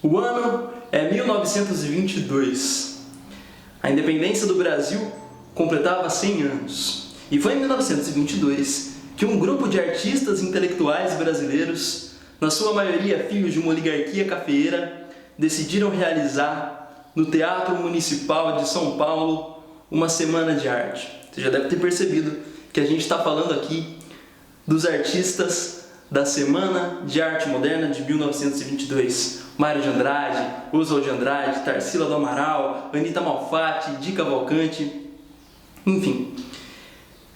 O ano é 1922. A independência do Brasil completava 100 anos. E foi em 1922 que um grupo de artistas intelectuais brasileiros, na sua maioria filhos de uma oligarquia cafeeira, decidiram realizar no Teatro Municipal de São Paulo uma semana de arte. Você já deve ter percebido que a gente está falando aqui dos artistas da Semana de Arte Moderna de 1922. Mário de Andrade, Oswald de Andrade, Tarsila do Amaral, Anita Malfatti, Di Cavalcanti, enfim.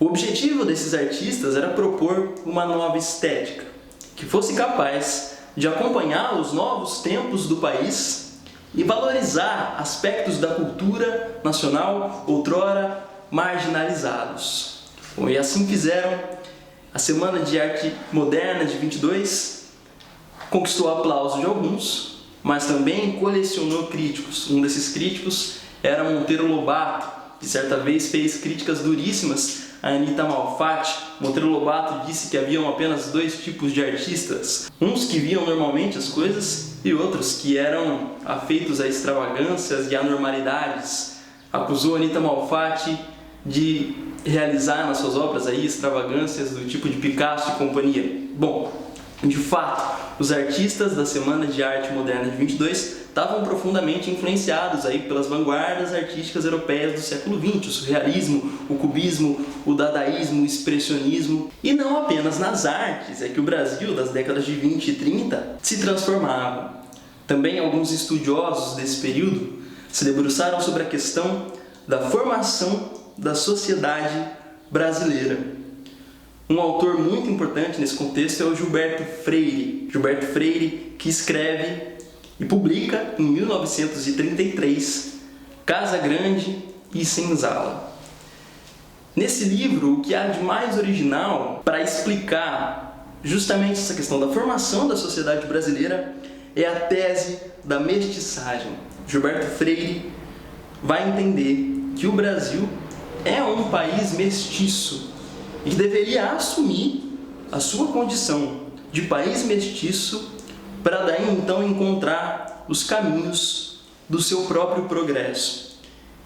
O objetivo desses artistas era propor uma nova estética, que fosse capaz de acompanhar os novos tempos do país e valorizar aspectos da cultura nacional outrora marginalizados. Bom, e assim fizeram. A Semana de Arte Moderna de 22 conquistou o aplauso de alguns, mas também colecionou críticos. Um desses críticos era Monteiro Lobato, que certa vez fez críticas duríssimas a Anita Malfatti. Monteiro Lobato disse que haviam apenas dois tipos de artistas, uns que viam normalmente as coisas e outros que eram afeitos a extravagâncias e anormalidades. Acusou Anita Malfatti de realizar nas suas obras aí extravagâncias do tipo de Picasso e companhia. Bom, de fato, os artistas da Semana de Arte Moderna de 22 estavam profundamente influenciados aí pelas vanguardas artísticas europeias do século XX, o surrealismo, o cubismo, o dadaísmo, o expressionismo. E não apenas nas artes, é que o Brasil das décadas de 20 e 30 se transformava. Também alguns estudiosos desse período se debruçaram sobre a questão da formação da sociedade brasileira. Um autor muito importante nesse contexto é o Gilberto Freire. Gilberto Freire, que escreve e publica em 1933 Casa Grande e Senzala. Nesse livro, o que há de mais original para explicar justamente essa questão da formação da sociedade brasileira é a tese da mestiçagem. Gilberto Freire vai entender que o Brasil é um país mestiço e que deveria assumir a sua condição de país mestiço para daí então encontrar os caminhos do seu próprio progresso.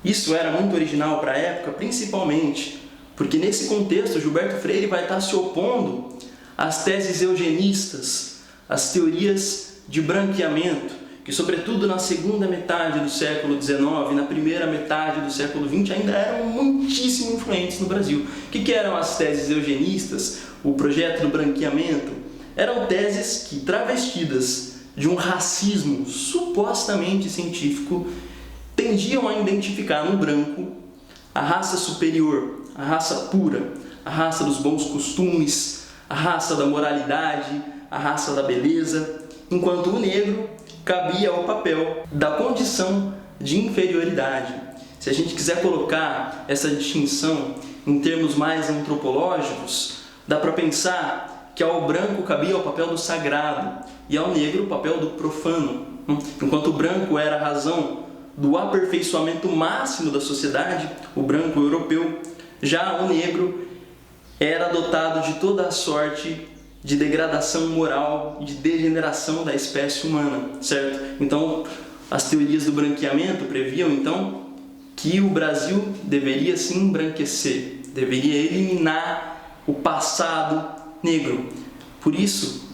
Isso era muito original para a época, principalmente porque nesse contexto Gilberto Freire vai estar se opondo às teses eugenistas, às teorias de branqueamento, que sobretudo na segunda metade do século XIX e na primeira metade do século XX ainda eram muitíssimo influentes no Brasil. O que eram as teses eugenistas, o projeto do branqueamento? Eram teses que, travestidas de um racismo supostamente científico, tendiam a identificar no branco a raça superior, a raça pura, a raça dos bons costumes, a raça da moralidade, a raça da beleza, enquanto o negro cabia ao papel da condição de inferioridade. Se a gente quiser colocar essa distinção em termos mais antropológicos, dá para pensar que ao branco cabia o papel do sagrado e ao negro o papel do profano. Enquanto o branco era a razão do aperfeiçoamento máximo da sociedade, o branco europeu, já o negro era dotado de toda a sorte de degradação moral e de degeneração da espécie humana, certo? Então, as teorias do branqueamento previam, então, que o Brasil deveria se embranquecer, deveria eliminar o passado negro. Por isso,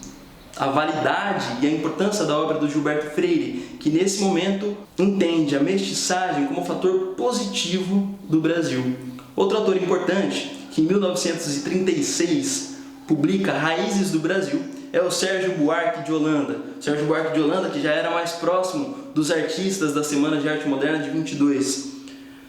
a validade e a importância da obra do Gilberto Freire, que nesse momento entende a mestiçagem como fator positivo do Brasil. Outro autor importante, que em 1936 publica Raízes do Brasil, é o Sérgio Buarque de Holanda. Sérgio Buarque de Holanda, que já era mais próximo dos artistas da Semana de Arte Moderna de 22.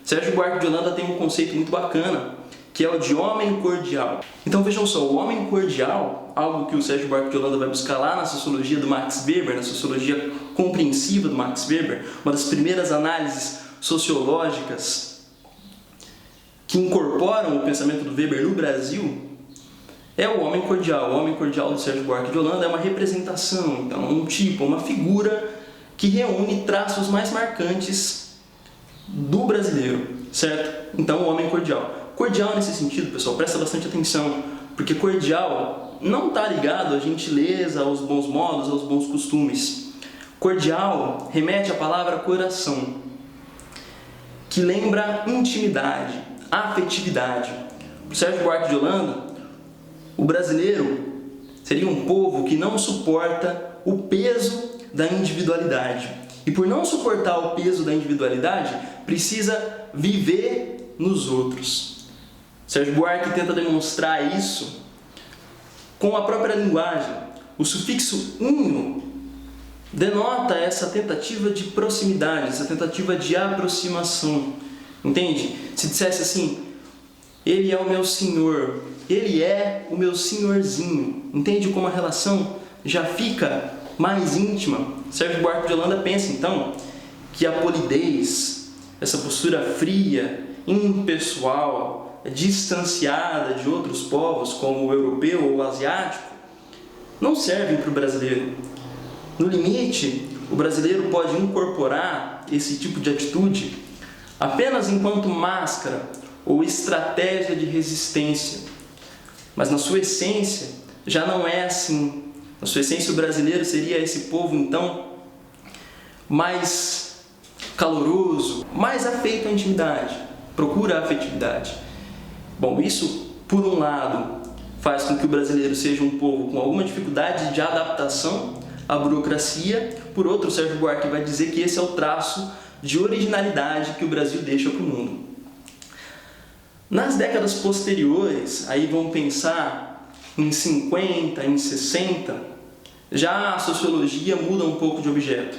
Sérgio Buarque de Holanda tem um conceito muito bacana, que é o de homem cordial. Então vejam só, o homem cordial, algo que o Sérgio Buarque de Holanda vai buscar lá na sociologia do Max Weber, na sociologia compreensiva do Max Weber, uma das primeiras análises sociológicas que incorporam o pensamento do Weber no Brasil, é o homem cordial. O homem cordial do Sérgio Buarque de Holanda é uma representação, então um tipo, uma figura que reúne traços mais marcantes do brasileiro, certo? Então o homem cordial. Cordial nesse sentido, pessoal, presta bastante atenção, porque cordial não está ligado à gentileza, aos bons modos, aos bons costumes. Cordial remete à palavra coração, que lembra intimidade, afetividade. Para Sérgio Buarque de Holanda, o brasileiro seria um povo que não suporta o peso da individualidade. E por não suportar o peso da individualidade, precisa viver nos outros. Sérgio Buarque tenta demonstrar isso com a própria linguagem. O sufixo inho denota essa tentativa de proximidade, essa tentativa de aproximação. Entende? Se dissesse assim, ele é o meu senhor, ele é o meu senhorzinho. Entende como a relação já fica mais íntima? Sérgio Buarque de Holanda pensa então que a polidez, essa postura fria, impessoal, distanciada de outros povos como o europeu ou o asiático, não servem para o brasileiro. No limite, o brasileiro pode incorporar esse tipo de atitude apenas enquanto máscara ou estratégia de resistência. Mas na sua essência, já não é assim. Na sua essência, o brasileiro seria esse povo, então, mais caloroso, mais afeito à intimidade, procura a afetividade. Bom, isso, por um lado, faz com que o brasileiro seja um povo com alguma dificuldade de adaptação à burocracia. Por outro, Sérgio Buarque vai dizer que esse é o traço de originalidade que o Brasil deixa para o mundo. Nas décadas posteriores, aí vamos pensar em 50, em 60, já a sociologia muda um pouco de objeto.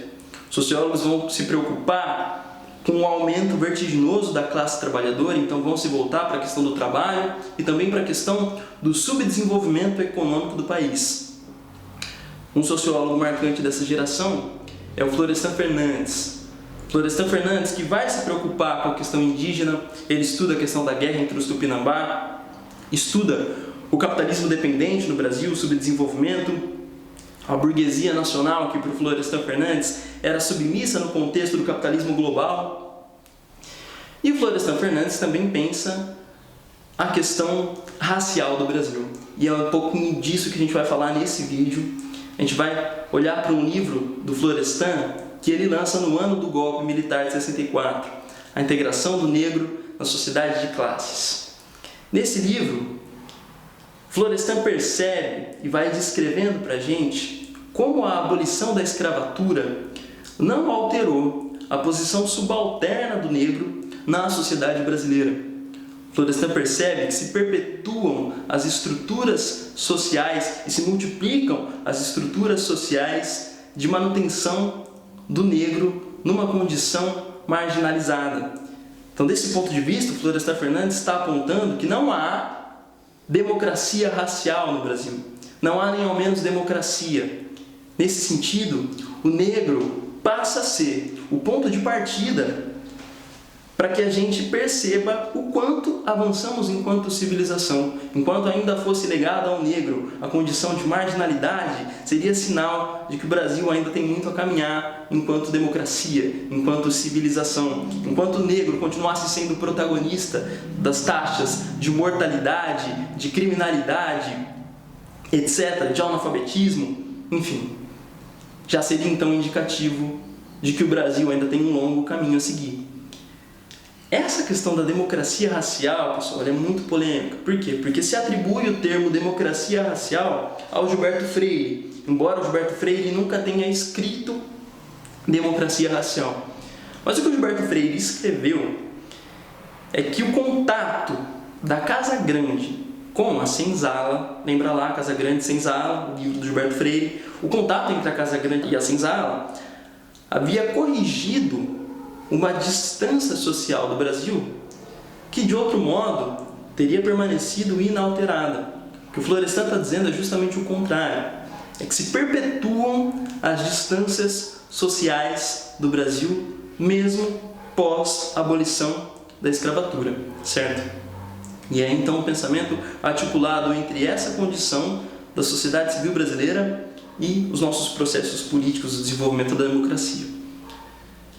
Sociólogos vão se preocupar com o aumento vertiginoso da classe trabalhadora, então vão se voltar para a questão do trabalho e também para a questão do subdesenvolvimento econômico do país. Um sociólogo marcante dessa geração é o Florestan Fernandes. Florestan Fernandes, que vai se preocupar com a questão indígena, ele estuda a questão da guerra entre os Tupinambá, estuda o capitalismo dependente no Brasil, o subdesenvolvimento, a burguesia nacional, que para o Florestan Fernandes era submissa no contexto do capitalismo global. E o Florestan Fernandes também pensa a questão racial do Brasil. E é um pouquinho disso que a gente vai falar nesse vídeo. A gente vai olhar para um livro do Florestan que ele lança no ano do golpe militar de 64, A Integração do Negro na Sociedade de Classes. Nesse livro, Florestan percebe e vai descrevendo para a gente como a abolição da escravatura não alterou a posição subalterna do negro na sociedade brasileira. Florestan percebe que se perpetuam as estruturas sociais e se multiplicam as estruturas sociais de manutenção do negro numa condição marginalizada. Então, desse ponto de vista, o Florestan Fernandes está apontando que não há democracia racial no Brasil. Não há nem ao menos democracia. Nesse sentido, o negro passa a ser o ponto de partida para que a gente perceba o quanto avançamos enquanto civilização. Enquanto ainda fosse legada ao negro a condição de marginalidade, seria sinal de que o Brasil ainda tem muito a caminhar enquanto democracia, enquanto civilização. Enquanto o negro continuasse sendo protagonista das taxas de mortalidade, de criminalidade, etc., de analfabetismo, enfim, já seria então indicativo de que o Brasil ainda tem um longo caminho a seguir. Essa questão da democracia racial, pessoal, é muito polêmica. Por quê? Porque se atribui o termo democracia racial ao Gilberto Freire, embora o Gilberto Freire nunca tenha escrito democracia racial. Mas o que o Gilberto Freire escreveu é que o contato da Casa Grande com a senzala, lembra lá, Casa Grande Senzala, o livro do Gilberto Freire, o contato entre a Casa Grande e a senzala havia corrigido uma distância social do Brasil que, de outro modo, teria permanecido inalterada. O que o Florestan está dizendo é justamente o contrário. É que se perpetuam as distâncias sociais do Brasil, mesmo pós-abolição da escravatura, certo? E é então um pensamento articulado entre essa condição da sociedade civil brasileira e os nossos processos políticos de desenvolvimento da democracia.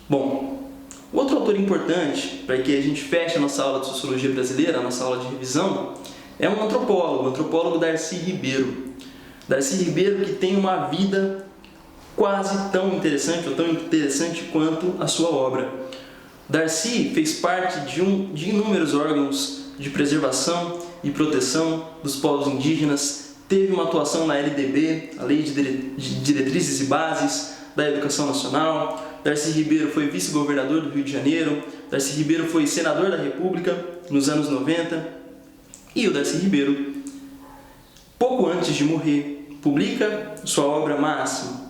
Bom, outro autor importante, para que a gente feche a nossa aula de Sociologia Brasileira, a nossa aula de revisão, é um antropólogo, o antropólogo Darcy Ribeiro. Darcy Ribeiro, que tem uma vida quase tão interessante ou tão interessante quanto a sua obra. Darcy fez parte de inúmeros órgãos de preservação e proteção dos povos indígenas, teve uma atuação na LDB, a Lei de Diretrizes e Bases da Educação Nacional. Darcy Ribeiro foi vice-governador do Rio de Janeiro, Darcy Ribeiro foi senador da República nos anos 90, e o Darcy Ribeiro, pouco antes de morrer, publica sua obra máxima,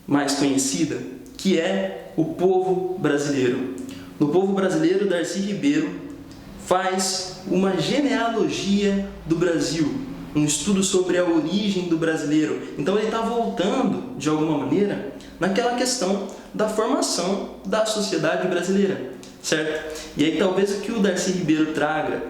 mais conhecida, que é O Povo Brasileiro. No Povo Brasileiro, Darcy Ribeiro faz uma genealogia do Brasil, um estudo sobre a origem do brasileiro. Então ele está voltando, de alguma maneira, naquela questão da formação da sociedade brasileira, certo? E aí talvez o que o Darcy Ribeiro traga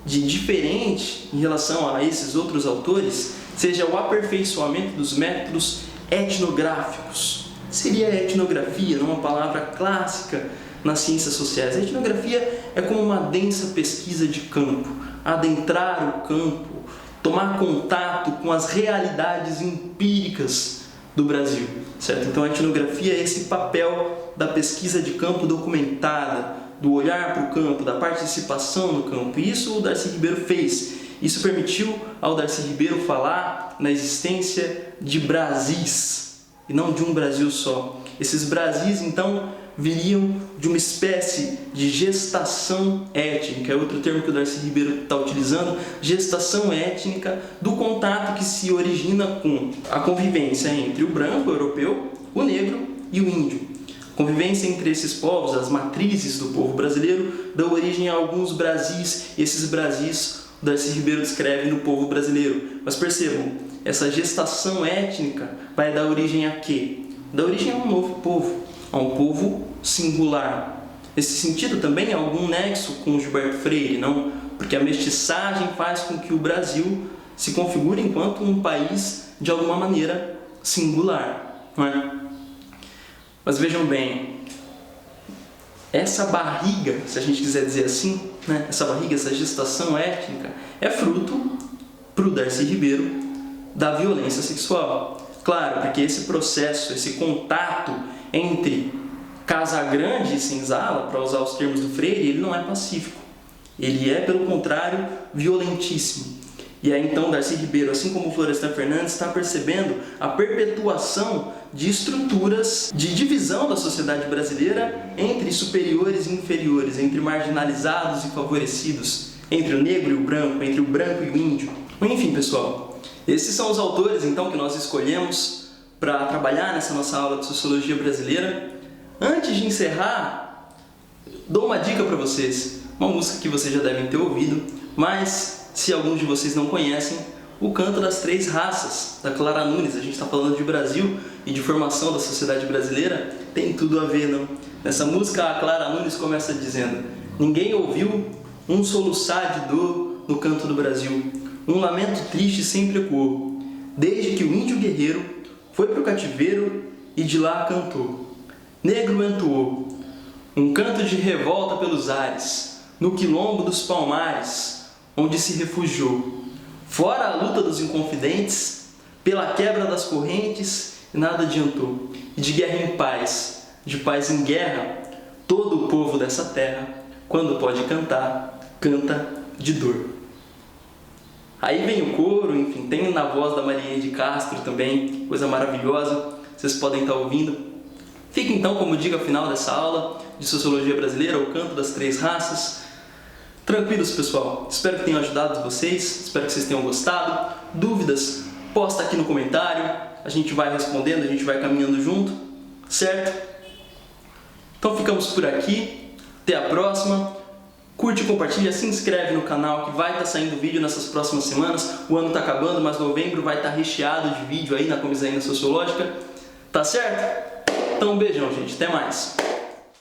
de diferente em relação a esses outros autores seja o aperfeiçoamento dos métodos etnográficos. Seria a etnografia, uma palavra clássica nas ciências sociais. A etnografia é como uma densa pesquisa de campo, adentrar o campo, tomar contato com as realidades empíricas do Brasil, certo? Então a etnografia é esse papel da pesquisa de campo documentada, do olhar para o campo, da participação no campo. E isso o Darcy Ribeiro fez. Isso permitiu ao Darcy Ribeiro falar na existência de Brasis, e não de um Brasil só. Esses Brasis, então, viriam de uma espécie de gestação étnica, é outro termo que o Darcy Ribeiro está utilizando, gestação étnica do contato que se origina com a convivência entre o branco, o europeu, o negro e o índio. A convivência entre esses povos, as matrizes do povo brasileiro, dão origem a alguns Brasis, e esses Brasis o Darcy Ribeiro descreve no Povo Brasileiro. Mas percebam, essa gestação étnica vai dar origem a quê? Dá origem a um novo povo, a um povo singular. Nesse sentido também há algum nexo com Gilberto Freire, não? Porque a mestiçagem faz com que o Brasil se configure enquanto um país de alguma maneira singular, não é? Mas vejam bem, essa barriga, se a gente quiser dizer assim, né? Essa barriga, essa gestação étnica é fruto, para o Darcy Ribeiro, da violência sexual. Claro, porque esse processo, esse contato entre Casagrande e Senzala, para usar os termos do Freire, ele não é pacífico. Ele é, pelo contrário, violentíssimo. E aí então Darcy Ribeiro, assim como Florestan Fernandes, está percebendo a perpetuação de estruturas de divisão da sociedade brasileira entre superiores e inferiores, entre marginalizados e favorecidos, entre o negro e o branco, entre o branco e o índio. Enfim, pessoal, esses são os autores então que nós escolhemos para trabalhar nessa nossa aula de Sociologia Brasileira. Antes de encerrar, dou uma dica para vocês, uma música que vocês já devem ter ouvido, mas se alguns de vocês não conhecem, o Canto das Três Raças, da Clara Nunes. A gente está falando de Brasil e de formação da sociedade brasileira, tem tudo a ver, não? Nessa música, a Clara Nunes começa dizendo: ninguém ouviu um soluçar de dor no canto do Brasil, um lamento triste sempre ecoou, desde que o índio guerreiro foi pro cativeiro e de lá cantou. Negro entoou um canto de revolta pelos ares, no quilombo dos Palmares, onde se refugiou. Fora a luta dos inconfidentes, pela quebra das correntes, nada adiantou. E de guerra em paz, de paz em guerra, todo o povo dessa terra, quando pode cantar, canta de dor. Aí vem o coro, enfim, tem na voz da Mariene de Castro também, coisa maravilhosa, vocês podem estar ouvindo. Fica então como dica final dessa aula de Sociologia Brasileira, o Canto das Três Raças. Tranquilos, pessoal, espero que tenha ajudado vocês, espero que vocês tenham gostado. Dúvidas, posta aqui no comentário, a gente vai respondendo, a gente vai caminhando junto, certo? Então ficamos por aqui, até a próxima. Curte, compartilha, se inscreve no canal que vai estar saindo vídeo nessas próximas semanas. O ano está acabando, mas novembro vai estar recheado de vídeo aí na Comisaína Sociológica. Tá certo? Então um beijão, gente. Até mais.